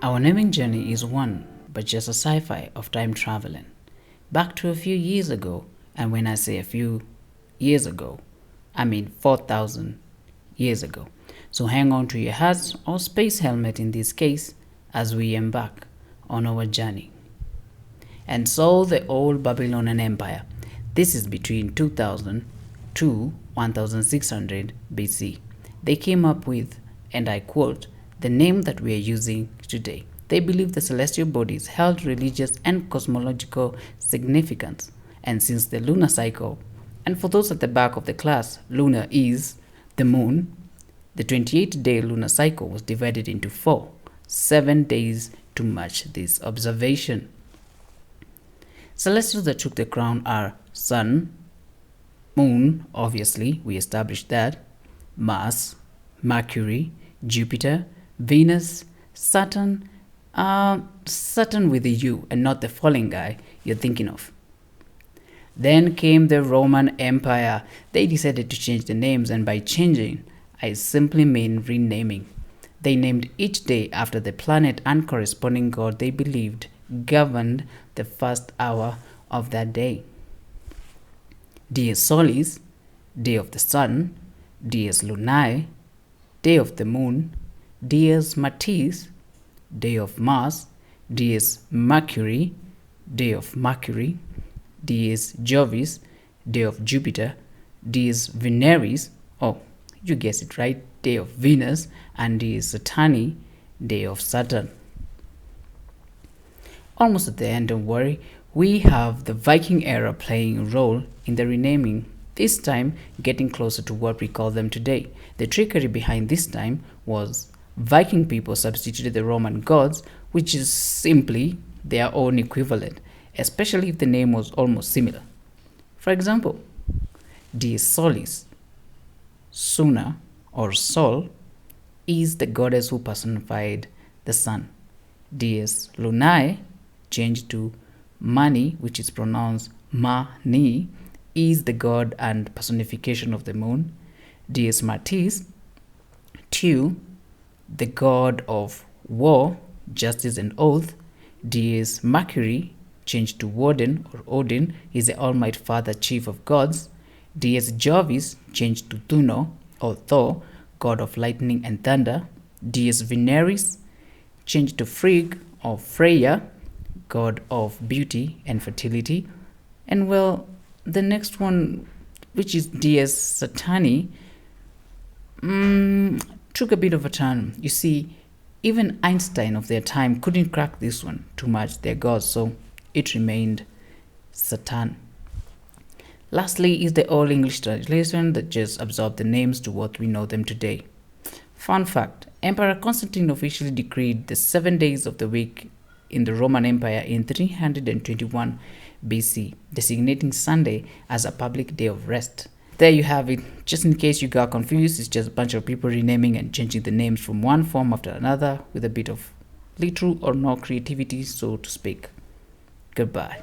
Our naming journey is one, but just a sci-fi of time traveling. Back to a few years ago, and when I say a few years ago, I mean 4,000 years ago. So hang on to your hats or space helmet in this case as we embark on our journey. And so the old Babylonian Empire. This is between 2000 to 1600 BC. They came up with, and I quote, the name that we are using today. They believed the celestial bodies held religious and cosmological significance. And since the lunar cycle, and for those at the back of the class, lunar is the moon, the 28-day lunar cycle was divided into 4, 7 days to match this observation. Celestials that took the crown are Sun, Moon, obviously, we established that, Mars, Mercury, Jupiter, Venus, Saturn, Saturn with a U and not the falling guy you're thinking of. Then came the Roman Empire. They decided to change the names, and by changing, I simply mean renaming. They named each day after the planet and corresponding god they believed governed the first hour of that day. Dies Solis, day of the sun, Dies Lunae, day of the moon, Dies Martis, day of Mars, Dies Mercury, day of Mercury, Dies Jovis, day of Jupiter, Dies Veneris, oh, you guessed it right, day of Venus, and Dies Saturni, day of Saturn. Almost at the end, don't worry, we have the Viking era playing a role in the renaming, this time getting closer to what we call them today. The trickery behind this time was Viking people substituted the Roman gods, which is simply their own equivalent, especially if the name was almost similar. For example, Dies Solis, Suna or Sol, is the goddess who personified the sun. Dies Lunae, changed to Mani, which is pronounced Ma-ni, is the god and personification of the moon. Dies Martis, Tu, the god of war, justice and oath. Dies Mercury, changed to Woden or Odin, is the Almighty Father, chief of gods. Dies Jovis, changed to Thuno or Thor, god of lightning and thunder. Dies Veneris, changed to Frigg or Freya, god of beauty and fertility. And well, the next one, which is Dies Saturni, took a bit of a turn. You see, even Einstein of their time couldn't crack this one to match their gods, so it remained Saturn. Lastly is the Old English translation that just absorbed the names to what we know them today. Fun fact, Emperor Constantine officially decreed the 7 days of the week in the Roman Empire in 321 BC, designating Sunday as a public day of rest. There you have it. Just in case you got confused, it's just a bunch of people renaming and changing the names from one form after another with a bit of literal or no creativity, so to speak. Goodbye.